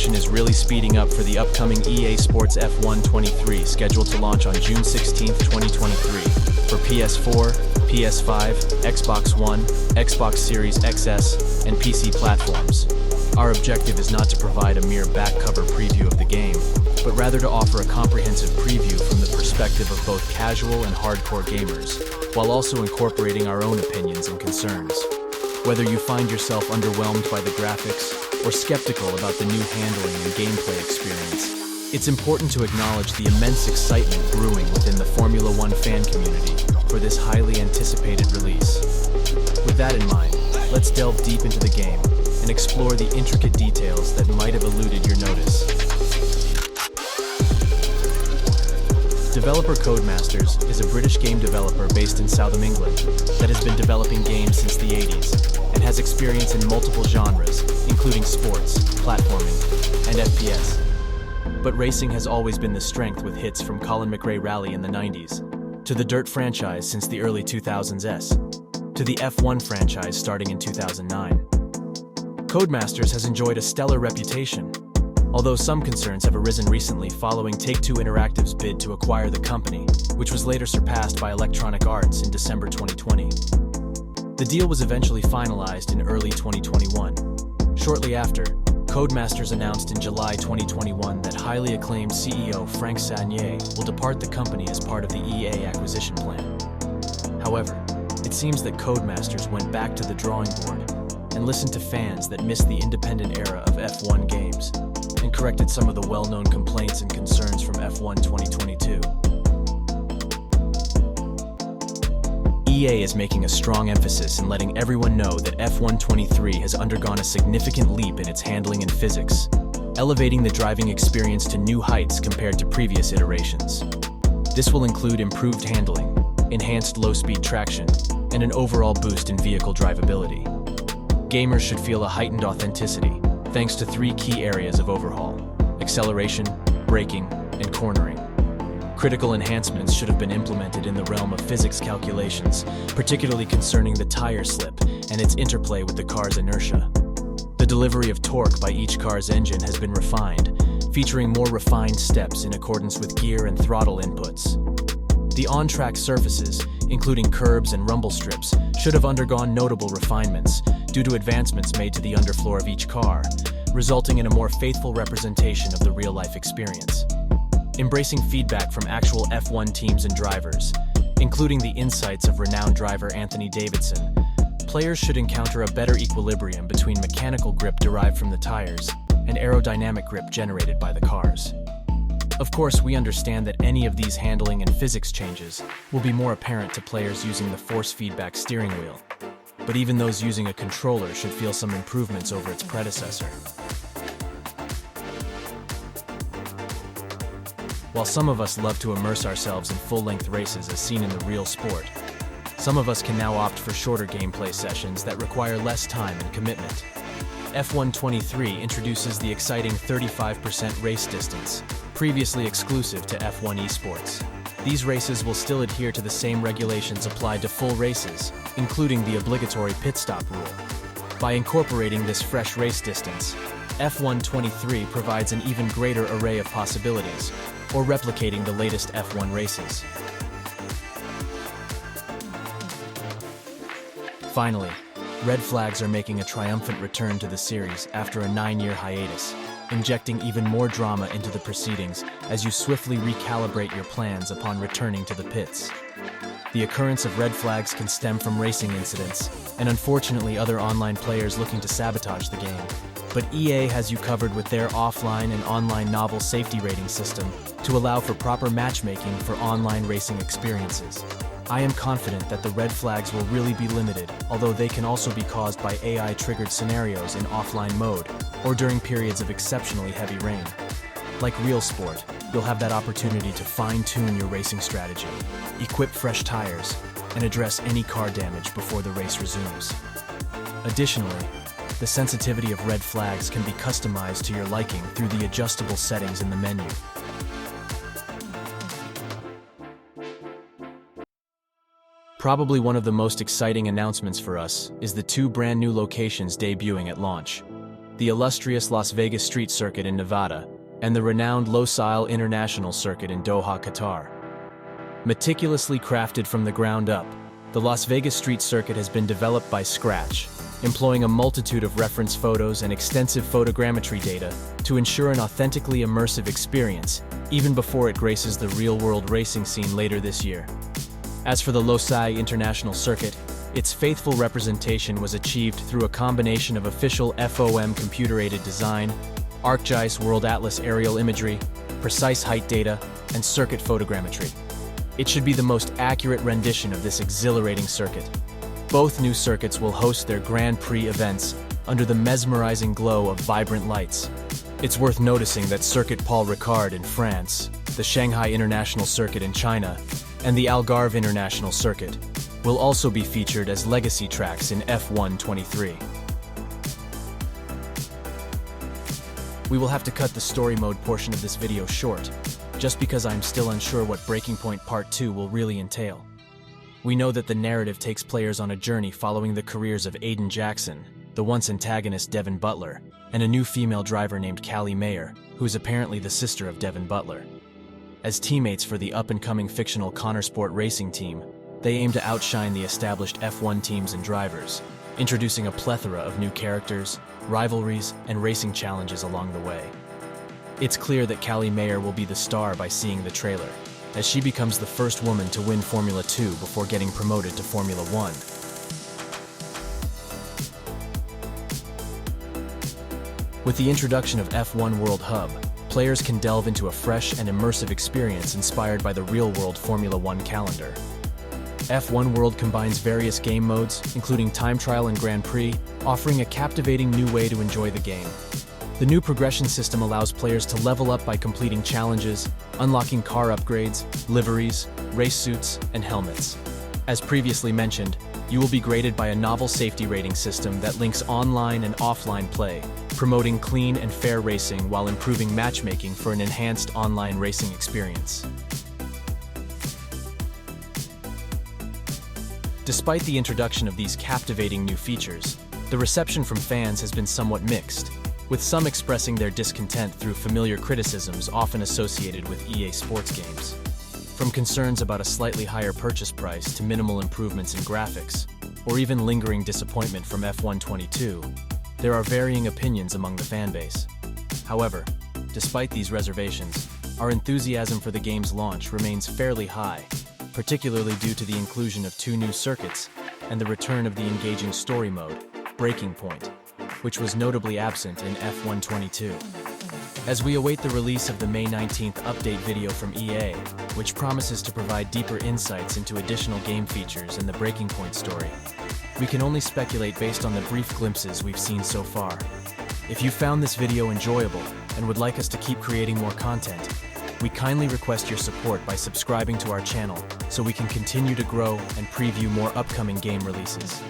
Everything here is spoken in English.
preparation is really speeding up for the upcoming EA Sports F1 23, scheduled to launch on June 16, 2023, for PS4, PS5, Xbox One, Xbox Series XS, and PC platforms. Our objective is not to provide a mere back cover preview of the game, but rather to offer a comprehensive preview from the perspective of both casual and hardcore gamers, while also incorporating our own opinions and concerns. Whether you find yourself underwhelmed by the graphics or skeptical about the new handling and gameplay experience, it's important to acknowledge the immense excitement brewing within the Formula One fan community for this highly anticipated release. With that in mind, let's delve deep into the game and explore the intricate details that might have eluded your notice. Developer Codemasters is a British game developer based in Southern England that has been developing games since the 80s and has experience in multiple genres, including sports, platforming, and FPS. But racing has always been the strength, with hits from Colin McRae Rally in the 90s, to the Dirt franchise since the early 2000s, to the F1 franchise starting in 2009. Codemasters has enjoyed a stellar reputation, although some concerns have arisen recently following Take-Two Interactive's bid to acquire the company, which was later surpassed by Electronic Arts in December 2020. The deal was eventually finalized in early 2021. Shortly after, Codemasters announced in July 2021 that highly acclaimed CEO Frank Sagnier will depart the company as part of the EA acquisition plan. However, it seems that Codemasters went back to the drawing board and listened to fans that missed the independent era of F1 games, and corrected some of the well-known complaints and concerns from F1 2022. EA is making a strong emphasis in letting everyone know that F1 23 has undergone a significant leap in its handling and physics, elevating the driving experience to new heights compared to previous iterations. This will include improved handling, enhanced low-speed traction, and an overall boost in vehicle drivability. Gamers should feel a heightened authenticity, thanks to three key areas of overhaul: acceleration, braking, and cornering. Critical enhancements should have been implemented in the realm of physics calculations, particularly concerning the tire slip and its interplay with the car's inertia. The delivery of torque by each car's engine has been refined, featuring more refined steps in accordance with gear and throttle inputs. The on-track surfaces, including curbs and rumble strips, should have undergone notable refinements due to advancements made to the underfloor of each car, resulting in a more faithful representation of the real-life experience. Embracing feedback from actual F1 teams and drivers, including the insights of renowned driver Anthony Davidson, players should encounter a better equilibrium between mechanical grip derived from the tires and aerodynamic grip generated by the cars. Of course, we understand that any of these handling and physics changes will be more apparent to players using the force feedback steering wheel, but even those using a controller should feel some improvements over its predecessor. While some of us love to immerse ourselves in full-length races as seen in the real sport, some of us can now opt for shorter gameplay sessions that require less time and commitment. F1 23 introduces the exciting 35% race distance, previously exclusive to F1 esports. These races will still adhere to the same regulations applied to full races, including the obligatory pit stop rule. By incorporating this fresh race distance, F1 23 provides an even greater array of possibilities, or replicating the latest F1 races. Finally, red flags are making a triumphant return to the series after a 9-year hiatus, injecting even more drama into the proceedings as you swiftly recalibrate your plans upon returning to the pits. The occurrence of red flags can stem from racing incidents, and unfortunately other online players looking to sabotage the game. But EA has you covered with their offline and online novel safety rating system to allow for proper matchmaking for online racing experiences. I am confident that the red flags will really be limited, although they can also be caused by AI-triggered scenarios in offline mode or during periods of exceptionally heavy rain. Like real sport, you'll have that opportunity to fine-tune your racing strategy, equip fresh tires, and address any car damage before the race resumes. Additionally, the sensitivity of red flags can be customized to your liking through the adjustable settings in the menu. Probably one of the most exciting announcements for us is the 2 brand new locations debuting at launch. the illustrious Las Vegas Street Circuit in Nevada, and the renowned Losail International Circuit in Doha, Qatar. Meticulously crafted from the ground up, the Las Vegas Street Circuit has been developed by scratch, employing a multitude of reference photos and extensive photogrammetry data to ensure an authentically immersive experience, even before it graces the real-world racing scene later this year. As for the Losail International Circuit, its faithful representation was achieved through a combination of official FOM computer-aided design, ArcGIS World Atlas aerial imagery, precise height data, and circuit photogrammetry. It should be the most accurate rendition of this exhilarating circuit. Both new circuits will host their Grand Prix events under the mesmerizing glow of vibrant lights. It's worth noticing that Circuit Paul Ricard in France, the Shanghai International Circuit in China, and the Algarve International Circuit will also be featured as legacy tracks in F1 23. We will have to cut the story mode portion of this video short, just because I'm still unsure what Breaking Point Part 2 will really entail. We know that the narrative takes players on a journey following the careers of Aiden Jackson, the once antagonist Devin Butler, and a new female driver named Callie Mayer, who is apparently the sister of Devin Butler. As teammates for the up-and-coming fictional Connor Sport racing team, they aim to outshine the established F1 teams and drivers, introducing a plethora of new characters, rivalries, and racing challenges along the way. It's clear that Callie Mayer will be the star by seeing the trailer, as she becomes the first woman to win Formula 2 before getting promoted to Formula 1. With the introduction of F1 World Hub, players can delve into a fresh and immersive experience inspired by the real-world Formula 1 calendar. F1 World combines various game modes, including Time Trial and Grand Prix, offering a captivating new way to enjoy the game. The new progression system allows players to level up by completing challenges, unlocking car upgrades, liveries, race suits, and helmets. As previously mentioned, you will be graded by a novel safety rating system that links online and offline play, promoting clean and fair racing while improving matchmaking for an enhanced online racing experience. Despite the introduction of these captivating new features, the reception from fans has been somewhat mixed, with some expressing their discontent through familiar criticisms often associated with EA Sports games. From concerns about a slightly higher purchase price to minimal improvements in graphics, or even lingering disappointment from F1 22, there are varying opinions among the fanbase. However, despite these reservations, our enthusiasm for the game's launch remains fairly high, particularly due to the inclusion of 2 new circuits and the return of the engaging story mode, Breaking Point, which was notably absent in F1 22. As we await the release of the May 19th update video from EA, which promises to provide deeper insights into additional game features and the Breaking Point story, we can only speculate based on the brief glimpses we've seen so far. If you found this video enjoyable and would like us to keep creating more content, we kindly request your support by subscribing to our channel so we can continue to grow and preview more upcoming game releases.